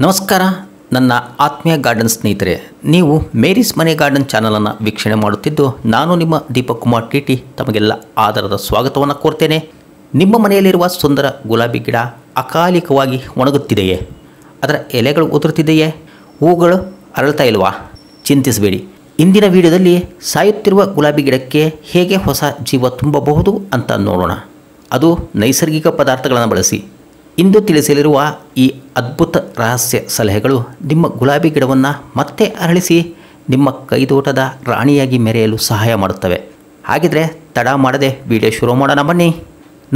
ನಮಸ್ಕಾರ ನನ್ನ ಆತ್ಮೀಯ ಗಾರ್ಡನ್ ಸ್ನೇಹಿತರೆ, ನೀವು ಮೇರಿಸ್ ಮನೆ ಗಾರ್ಡನ್ ಚಾನಲನ್ನು ವೀಕ್ಷಣೆ ಮಾಡುತ್ತಿದ್ದು ನಾನು ನಿಮ್ಮ ದೀಪಕ್ ಕುಮಾರ್ ಟಿಟಿ ತಮಗೆಲ್ಲ ಆದರದ ಸ್ವಾಗತವನ್ನು ಕೋರ್ತೇನೆ. ನಿಮ್ಮ ಮನೆಯಲ್ಲಿರುವ ಸುಂದರ ಗುಲಾಬಿ ಗಿಡ ಅಕಾಲಿಕವಾಗಿ ಒಣಗುತ್ತಿದೆಯೇ? ಅದರ ಎಲೆಗಳು ಉದುರುತ್ತಿದೆಯೇ? ಹೂಗಳು ಅರಳ್ತಾ ಇಲ್ವಾ? ಚಿಂತಿಸಬೇಡಿ. ಇಂದಿನ ವಿಡಿಯೋದಲ್ಲಿ ಸಾಯುತ್ತಿರುವ ಗುಲಾಬಿ ಗಿಡಕ್ಕೆ ಹೇಗೆ ಹೊಸ ಜೀವ ತುಂಬಬಹುದು ಅಂತ ನೋಡೋಣ. ಅದು ನೈಸರ್ಗಿಕ ಪದಾರ್ಥಗಳನ್ನು ಬಳಸಿ. ಇಂದು ತಿಳಿಸಲಿರುವ ಈ ಅದ್ಭುತ ರಹಸ್ಯ ಸಲಹೆಗಳು ನಿಮ್ಮ ಗುಲಾಬಿ ಗಿಡವನ್ನು ಮತ್ತೆ ಅರಳಿಸಿ ನಿಮ್ಮ ಕೈದೋಟದ ರಾಣಿಯಾಗಿ ಮೆರೆಯಲು ಸಹಾಯ ಮಾಡುತ್ತವೆ. ಹಾಗಿದ್ರೆ ತಡ ಮಾಡದೆ ವಿಡಿಯೋ ಶುರು ಮಾಡೋಣ ಬನ್ನಿ.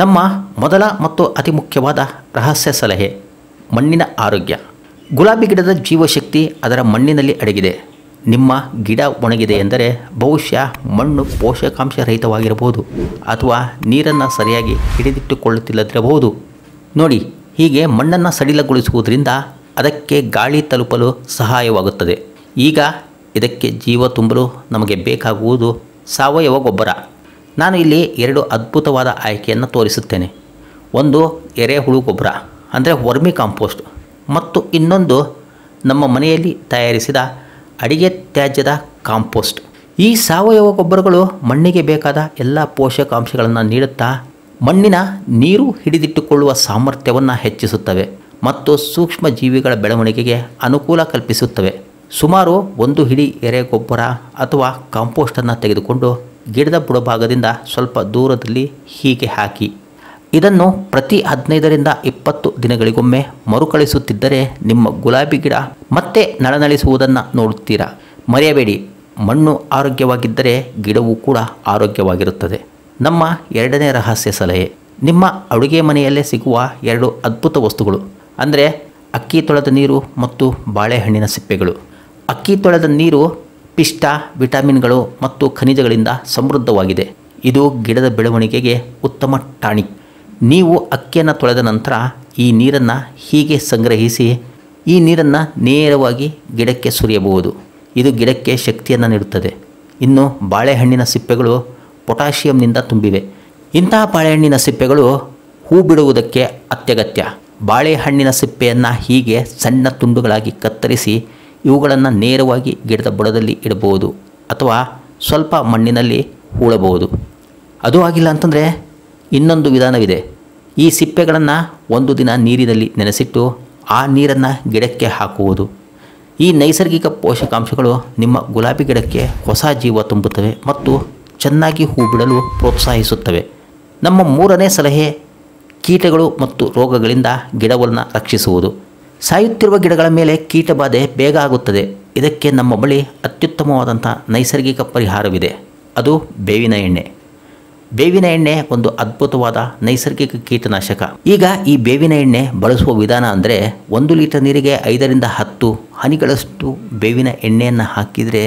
ನಮ್ಮ ಮೊದಲ ಮತ್ತು ಅತಿ ಮುಖ್ಯವಾದ ರಹಸ್ಯ ಸಲಹೆ, ಮಣ್ಣಿನ ಆರೋಗ್ಯ. ಗುಲಾಬಿ ಗಿಡದ ಜೀವಶಕ್ತಿ ಅದರ ಮಣ್ಣಿನಲ್ಲಿ ಅಡಗಿದೆ. ನಿಮ್ಮ ಗಿಡ ಒಣಗಿದೆ ಎಂದರೆ ಬಹುಶಃ ಮಣ್ಣು ಪೋಷಕಾಂಶರಹಿತವಾಗಿರಬಹುದು ಅಥವಾ ನೀರನ್ನು ಸರಿಯಾಗಿ ಹಿಡಿದಿಟ್ಟುಕೊಳ್ಳುತ್ತಿಲ್ಲದಿರಬಹುದು. ನೋಡಿ, ಹೀಗೆ ಮಣ್ಣನ್ನು ಸಡಿಲಗೊಳಿಸುವುದರಿಂದ ಅದಕ್ಕೆ ಗಾಳಿ ತಲುಪಲು ಸಹಾಯವಾಗುತ್ತದೆ. ಈಗ ಇದಕ್ಕೆ ಜೀವ ತುಂಬಲು ನಮಗೆ ಬೇಕಾಗುವುದು ಸಾವಯವ ಗೊಬ್ಬರ. ನಾನು ಇಲ್ಲಿ ಎರಡು ಅದ್ಭುತವಾದ ಆಯ್ಕೆಯನ್ನು ತೋರಿಸುತ್ತೇನೆ. ಒಂದು ಎರೆಹುಳು ಗೊಬ್ಬರ ಅಂದರೆ ವರ್ಮಿ ಕಾಂಪೋಸ್ಟ್, ಮತ್ತು ಇನ್ನೊಂದು ನಮ್ಮ ಮನೆಯಲ್ಲಿ ತಯಾರಿಸಿದ ಅಡಿಗೆ ತ್ಯಾಜ್ಯದ ಕಾಂಪೋಸ್ಟ್. ಈ ಸಾವಯವ ಗೊಬ್ಬರಗಳು ಮಣ್ಣಿಗೆ ಬೇಕಾದ ಎಲ್ಲ ಪೋಷಕಾಂಶಗಳನ್ನು ನೀಡುತ್ತಾ ಮಣ್ಣಿನ ನೀರು ಹಿಡಿದಿಟ್ಟುಕೊಳ್ಳುವ ಸಾಮರ್ಥ್ಯವನ್ನು ಹೆಚ್ಚಿಸುತ್ತವೆ ಮತ್ತು ಸೂಕ್ಷ್ಮ ಜೀವಿಗಳ ಬೆಳವಣಿಗೆಗೆ ಅನುಕೂಲ ಕಲ್ಪಿಸುತ್ತವೆ. ಸುಮಾರು ಒಂದು ಹಿಡಿ ಎರೆ ಗೊಬ್ಬರ ಅಥವಾ ಕಾಂಪೋಸ್ಟನ್ನು ತೆಗೆದುಕೊಂಡು ಗಿಡದ ಬುಡಭಾಗದಿಂದ ಸ್ವಲ್ಪ ದೂರದಲ್ಲಿ ಹೀಗೆ ಹಾಕಿ. ಇದನ್ನು ಪ್ರತಿ 15ರಿಂದ 20 ದಿನಗಳಿಗೊಮ್ಮೆ ಮರುಕಳಿಸುತ್ತಿದ್ದರೆ ನಿಮ್ಮ ಗುಲಾಬಿ ಗಿಡ ಮತ್ತೆ ನಳನಳಿಸುವುದನ್ನು ನೋಡುತ್ತೀರಾ. ಮರೆಯಬೇಡಿ, ಮಣ್ಣು ಆರೋಗ್ಯವಾಗಿದ್ದರೆ ಗಿಡವೂ ಕೂಡ ಆರೋಗ್ಯವಾಗಿರುತ್ತದೆ. ನಮ್ಮ ಎರಡನೇ ರಹಸ್ಯ ಸಲಹೆ, ನಿಮ್ಮ ಅಡುಗೆ ಮನೆಯಲ್ಲೇ ಸಿಗುವ ಎರಡು ಅದ್ಭುತ ವಸ್ತುಗಳು ಅಂದರೆ ಅಕ್ಕಿ ತೊಳೆದ ನೀರು ಮತ್ತು ಬಾಳೆಹಣ್ಣಿನ ಸಿಪ್ಪೆಗಳು. ಅಕ್ಕಿ ತೊಳೆದ ನೀರು ಪಿಷ್ಟ, ವಿಟಮಿನ್ಗಳು ಮತ್ತು ಖನಿಜಗಳಿಂದ ಸಮೃದ್ಧವಾಗಿದೆ. ಇದು ಗಿಡದ ಬೆಳವಣಿಗೆಗೆ ಉತ್ತಮ ಟಾನಿಕ್. ನೀವು ಅಕ್ಕಿಯನ್ನು ತೊಳೆದ ನಂತರ ಈ ನೀರನ್ನು ಹೀಗೆ ಸಂಗ್ರಹಿಸಿ ಈ ನೀರನ್ನು ನೇರವಾಗಿ ಗಿಡಕ್ಕೆ ಸುರಿಯಬಹುದು. ಇದು ಗಿಡಕ್ಕೆ ಶಕ್ತಿಯನ್ನು ನೀಡುತ್ತದೆ. ಇನ್ನು ಬಾಳೆಹಣ್ಣಿನ ಸಿಪ್ಪೆಗಳು ಪೊಟ್ಯಾಷಿಯಂನಿಂದ ತುಂಬಿವೆ. ಇಂತಹ ಬಾಳೆಹಣ್ಣಿನ ಸಿಪ್ಪೆಗಳು ಹೂ ಬಿಡುವುದಕ್ಕೆ ಅತ್ಯಗತ್ಯ. ಬಾಳೆಹಣ್ಣಿನ ಸಿಪ್ಪೆಯನ್ನು ಹೀಗೆ ಸಣ್ಣ ತುಂಡುಗಳಾಗಿ ಕತ್ತರಿಸಿ ಇವುಗಳನ್ನು ನೇರವಾಗಿ ಗಿಡದ ಬುಡದಲ್ಲಿ ಇಡಬಹುದು ಅಥವಾ ಸ್ವಲ್ಪ ಮಣ್ಣಿನಲ್ಲಿ ಹೂಳಬಹುದು. ಅದು ಆಗಿಲ್ಲ ಅಂತಂದರೆ ಇನ್ನೊಂದು ವಿಧಾನವಿದೆ. ಈ ಸಿಪ್ಪೆಗಳನ್ನು ಒಂದು ದಿನ ನೀರಿನಲ್ಲಿ ನೆನೆಸಿಟ್ಟು ಆ ನೀರನ್ನು ಗಿಡಕ್ಕೆ ಹಾಕುವುದು. ಈ ನೈಸರ್ಗಿಕ ಪೋಷಕಾಂಶಗಳು ನಿಮ್ಮ ಗುಲಾಬಿ ಗಿಡಕ್ಕೆ ಹೊಸ ಜೀವ ತುಂಬುತ್ತವೆ ಮತ್ತು ಚೆನ್ನಾಗಿ ಹೂ ಬಿಡಲು ಪ್ರೋತ್ಸಾಹಿಸುತ್ತವೆ. ನಮ್ಮ ಮೂರನೇ ಸಲಹೆ, ಕೀಟಗಳು ಮತ್ತು ರೋಗಗಳಿಂದ ಗಿಡವನ್ನು ರಕ್ಷಿಸುವುದು. ಸಾಯುತ್ತಿರುವ ಗಿಡಗಳ ಮೇಲೆ ಕೀಟಬಾಧೆ ಬೇಗ ಆಗುತ್ತದೆ. ಇದಕ್ಕೆ ನಮ್ಮ ಬಳಿ ಅತ್ಯುತ್ತಮವಾದಂಥ ನೈಸರ್ಗಿಕ ಪರಿಹಾರವಿದೆ. ಅದು ಬೇವಿನ ಎಣ್ಣೆ. ಬೇವಿನ ಎಣ್ಣೆ ಒಂದು ಅದ್ಭುತವಾದ ನೈಸರ್ಗಿಕ ಕೀಟನಾಶಕ. ಈಗ ಈ ಬೇವಿನ ಎಣ್ಣೆ ಬಳಸುವ ವಿಧಾನ ಅಂದರೆ 1 ಲೀಟರ್ ನೀರಿಗೆ 5ರಿಂದ 10 ಹನಿಗಳಷ್ಟು ಬೇವಿನ ಎಣ್ಣೆಯನ್ನು ಹಾಕಿದರೆ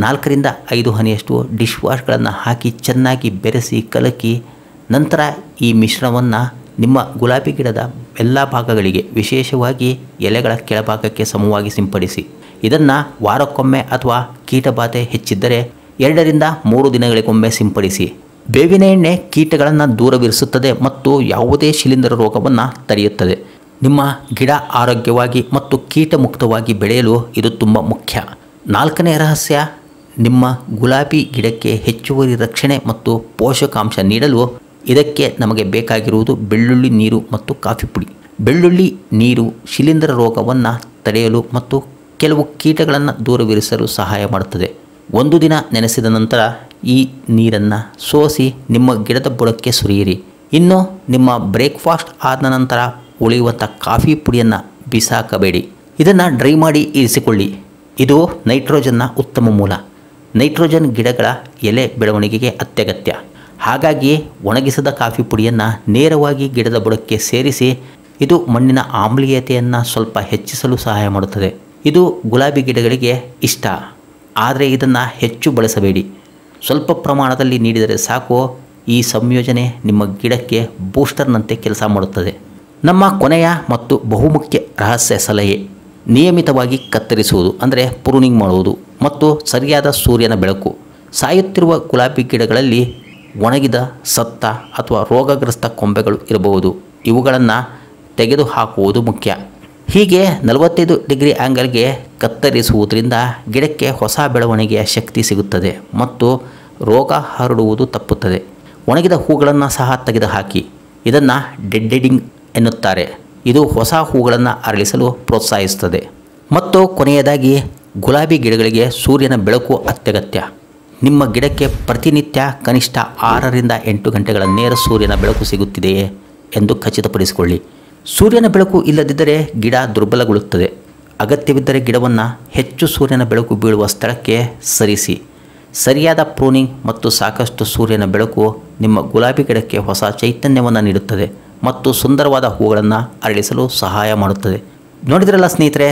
4ರಿಂದ 5 ಹನಿಯಷ್ಟು ಡಿಶ್ ವಾಶ್ಗಳನ್ನು ಹಾಕಿ ಚೆನ್ನಾಗಿ ಬೆರೆಸಿ ಕಲಕಿ ನಂತರ ಈ ಮಿಶ್ರಣವನ್ನು ನಿಮ್ಮ ಗುಲಾಬಿ ಗಿಡದ ಎಲ್ಲ ಭಾಗಗಳಿಗೆ, ವಿಶೇಷವಾಗಿ ಎಲೆಗಳ ಕೆಳಭಾಗಕ್ಕೆ ಸಮವಾಗಿ ಸಿಂಪಡಿಸಿ. ಇದನ್ನು ವಾರಕ್ಕೊಮ್ಮೆ ಅಥವಾ ಕೀಟಬಾಧೆ ಹೆಚ್ಚಿದ್ದರೆ 2ರಿಂದ 3 ದಿನಗಳಿಗೊಮ್ಮೆ ಸಿಂಪಡಿಸಿ. ಬೇವಿನ ಎಣ್ಣೆ ಕೀಟಗಳನ್ನು ದೂರವಿರಿಸುತ್ತದೆ ಮತ್ತು ಯಾವುದೇ ಶಿಲೀಂಧ್ರ ರೋಗವನ್ನು ತಡೆಯುತ್ತದೆ. ನಿಮ್ಮ ಗಿಡ ಆರೋಗ್ಯವಾಗಿ ಮತ್ತು ಕೀಟ ಮುಕ್ತವಾಗಿ ಬೆಳೆಯಲು ಇದು ತುಂಬ ಮುಖ್ಯ. 4ನೇ ರಹಸ್ಯ, ನಿಮ್ಮ ಗುಲಾಬಿ ಗಿಡಕ್ಕೆ ಹೆಚ್ಚುವರಿ ರಕ್ಷಣೆ ಮತ್ತು ಪೋಷಕಾಂಶ ನೀಡಲು ಇದಕ್ಕೆ ನಮಗೆ ಬೇಕಾಗಿರುವುದು ಬೆಳ್ಳುಳ್ಳಿ ನೀರು ಮತ್ತು ಕಾಫಿ ಪುಡಿ. ಬೆಳ್ಳುಳ್ಳಿ ನೀರು ಶಿಲೀಂಧ್ರ ರೋಗವನ್ನು ತಡೆಯಲು ಮತ್ತು ಕೆಲವು ಕೀಟಗಳನ್ನು ದೂರವಿರಿಸಲು ಸಹಾಯ ಮಾಡುತ್ತದೆ. 1 ದಿನ ನೆನೆಸಿದ ನಂತರ ಈ ನೀರನ್ನು ಸೋಸಿ ನಿಮ್ಮ ಗಿಡದ ಬುಡಕ್ಕೆ ಸುರಿಯಿರಿ. ಇನ್ನು ನಿಮ್ಮ ಬ್ರೇಕ್ಫಾಸ್ಟ್ ಆದ ನಂತರ ಉಳಿಯುವಂಥ ಕಾಫಿ ಪುಡಿಯನ್ನು ಬಿಸಾಕಬೇಡಿ. ಇದನ್ನು ಡ್ರೈ ಮಾಡಿ ಇರಿಸಿಕೊಳ್ಳಿ. ಇದು ನೈಟ್ರೋಜನ್ನ ಉತ್ತಮ ಮೂಲ. ನೈಟ್ರೋಜನ್ ಗಿಡಗಳ ಎಲೆ ಬೆಳವಣಿಗೆಗೆ ಅತ್ಯಗತ್ಯ. ಹಾಗಾಗಿ ಒಣಗಿಸಿದ ಕಾಫಿ ಪುಡಿಯನ್ನು ನೇರವಾಗಿ ಗಿಡದ ಬುಡಕ್ಕೆ ಸೇರಿಸಿ ಇದು ಮಣ್ಣಿನ ಆಮ್ಲೀಯತೆಯನ್ನು ಸ್ವಲ್ಪ ಹೆಚ್ಚಿಸಲು ಸಹಾಯ ಮಾಡುತ್ತದೆ. ಇದು ಗುಲಾಬಿ ಗಿಡಗಳಿಗೆ ಇಷ್ಟ, ಆದರೆ ಇದನ್ನು ಹೆಚ್ಚು ಬಳಸಬೇಡಿ. ಸ್ವಲ್ಪ ಪ್ರಮಾಣದಲ್ಲಿ ನೀಡಿದರೆ ಸಾಕು. ಈ ಸಂಯೋಜನೆ ನಿಮ್ಮ ಗಿಡಕ್ಕೆ ಬೂಸ್ಟರ್ನಂತೆ ಕೆಲಸ ಮಾಡುತ್ತದೆ. ನಮ್ಮ ಕೊನೆಯ ಮತ್ತು ಬಹುಮುಖ್ಯ ರಹಸ್ಯ ಸಲಹೆ, ನಿಯಮಿತವಾಗಿ ಕತ್ತರಿಸುವುದು ಅಂದರೆ ಪ್ರೂನಿಂಗ್ ಮಾಡುವುದು ಮತ್ತು ಸರಿಯಾದ ಸೂರ್ಯನ ಬೆಳಕು. ಸಾಯುತ್ತಿರುವ ಗುಲಾಬಿ ಗಿಡಗಳಲ್ಲಿ ಒಣಗಿದ, ಸತ್ತ ಅಥವಾ ರೋಗಗ್ರಸ್ತ ಕೊಂಬೆಗಳು ಇರಬಹುದು. ಇವುಗಳನ್ನು ತೆಗೆದುಹಾಕುವುದು ಮುಖ್ಯ. ಹೀಗೆ 45 ಡಿಗ್ರಿ ಆ್ಯಂಗಲ್ಗೆ ಕತ್ತರಿಸುವುದರಿಂದ ಗಿಡಕ್ಕೆ ಹೊಸ ಬೆಳವಣಿಗೆಯ ಶಕ್ತಿ ಸಿಗುತ್ತದೆ ಮತ್ತು ರೋಗ ಹರಡುವುದು ತಪ್ಪುತ್ತದೆ. ಒಣಗಿದ ಹೂಗಳನ್ನು ಸಹ ತೆಗೆದುಹಾಕಿ. ಇದನ್ನು ಡೆಡ್ಡಿಂಗ್ ಎನ್ನುತ್ತಾರೆ. ಇದು ಹೊಸ ಹೂಗಳನ್ನು ಅರಳಿಸಲು ಪ್ರೋತ್ಸಾಹಿಸುತ್ತದೆ. ಮತ್ತು ಕೊನೆಯದಾಗಿ ಗುಲಾಬಿ ಗಿಡಗಳಿಗೆ ಸೂರ್ಯನ ಬೆಳಕು ಅತ್ಯಗತ್ಯ. ನಿಮ್ಮ ಗಿಡಕ್ಕೆ ಪ್ರತಿನಿತ್ಯ ಕನಿಷ್ಠ 6 ರಿಂದ 8 ಗಂಟೆಗಳ ನೇರ ಸೂರ್ಯನ ಬೆಳಕು ಸಿಗುತ್ತಿದೆಯೇ ಎಂದು ಖಚಿತಪಡಿಸಿಕೊಳ್ಳಿ. ಸೂರ್ಯನ ಬೆಳಕು ಇಲ್ಲದಿದ್ದರೆ ಗಿಡ ದುರ್ಬಲಗೊಳ್ಳುತ್ತದೆ. ಅಗತ್ಯವಿದ್ದರೆ ಗಿಡವನ್ನು ಹೆಚ್ಚು ಸೂರ್ಯನ ಬೆಳಕು ಬೀಳುವ ಸ್ಥಳಕ್ಕೆ ಸರಿಸಿ. ಸರಿಯಾದ ಪ್ರೂನಿಂಗ್ ಮತ್ತು ಸಾಕಷ್ಟು ಸೂರ್ಯನ ಬೆಳಕು ನಿಮ್ಮ ಗುಲಾಬಿ ಗಿಡಕ್ಕೆ ಹೊಸ ಚೈತನ್ಯವನ್ನು ನೀಡುತ್ತದೆ ಮತ್ತು ಸುಂದರವಾದ ಹೂಗಳನ್ನು ಅರಳಿಸಲು ಸಹಾಯ ಮಾಡುತ್ತದೆ. ನೋಡಿದ್ರಲ್ಲ ಸ್ನೇಹಿತರೆ,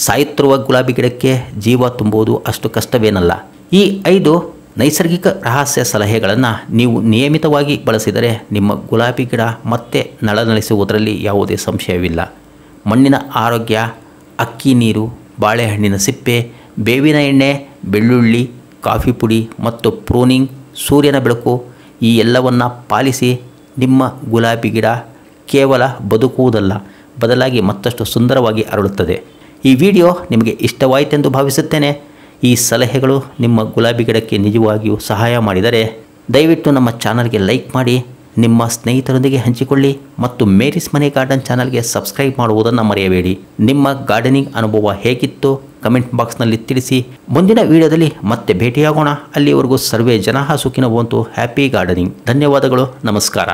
ಸಾಯುತ್ತಿರುವ ಗುಲಾಬಿ ಗಿಡಕ್ಕೆ ಜೀವ ತುಂಬುವುದು ಅಷ್ಟು ಕಷ್ಟವೇನಲ್ಲ. ಈ 5 ನೈಸರ್ಗಿಕ ರಹಸ್ಯ ಸಲಹೆಗಳನ್ನು ನೀವು ನಿಯಮಿತವಾಗಿ ಬಳಸಿದರೆ ನಿಮ್ಮ ಗುಲಾಬಿ ಗಿಡ ಮತ್ತೆ ನಳನಳಿಸುವುದರಲ್ಲಿ ಯಾವುದೇ ಸಂಶಯವಿಲ್ಲ. ಮಣ್ಣಿನ ಆರೋಗ್ಯ, ಅಕ್ಕಿ ನೀರು, ಬಾಳೆಹಣ್ಣಿನ ಸಿಪ್ಪೆ, ಬೇವಿನ ಎಣ್ಣೆ, ಬೆಳ್ಳುಳ್ಳಿ, ಕಾಫಿ ಪುಡಿ ಮತ್ತು ಪ್ರೂನಿಂಗ್, ಸೂರ್ಯನ ಬೆಳಕು ಈ ಎಲ್ಲವನ್ನು ಪಾಲಿಸಿ ನಿಮ್ಮ ಗುಲಾಬಿ ಗಿಡ ಕೇವಲ ಬದುಕುವುದಲ್ಲ, ಬದಲಾಗಿ ಮತ್ತಷ್ಟು ಸುಂದರವಾಗಿ ಅರಳುತ್ತದೆ. ಈ ವಿಡಿಯೋ ನಿಮಗೆ ಇಷ್ಟವಾಯಿತೆಂದು ಭಾವಿಸುತ್ತೇನೆ. ಈ ಸಲಹೆಗಳು ನಿಮ್ಮ ಗುಲಾಬಿ ಗಿಡಕ್ಕೆ ನಿಜವಾಗಿಯೂ ಸಹಾಯ ಮಾಡಿದರೆ ದಯವಿಟ್ಟು ನಮ್ಮ ಚಾನಲ್ಗೆ ಲೈಕ್ ಮಾಡಿ, ನಿಮ್ಮ ಸ್ನೇಹಿತರೊಂದಿಗೆ ಹಂಚಿಕೊಳ್ಳಿ ಮತ್ತು ಮೇರಿಸ್ ಮನೆ ಗಾರ್ಡನ್ ಚಾನಲ್ಗೆ ಸಬ್ಸ್ಕ್ರೈಬ್ ಮಾಡುವುದನ್ನು ಮರೆಯಬೇಡಿ. ನಿಮ್ಮ ಗಾರ್ಡನಿಂಗ್ ಅನುಭವ ಹೇಗಿತ್ತು ಕಮೆಂಟ್ ಬಾಕ್ಸ್ನಲ್ಲಿ ತಿಳಿಸಿ. ಮುಂದಿನ ವಿಡಿಯೋದಲ್ಲಿ ಮತ್ತೆ ಭೇಟಿಯಾಗೋಣ. ಅಲ್ಲಿವರೆಗೂ ಸರ್ವೇ ಜನಃ ಸುಖಿನೋ ಭವಂತು. Happy gardening. ಧನ್ಯವಾದಗಳು. ನಮಸ್ಕಾರ.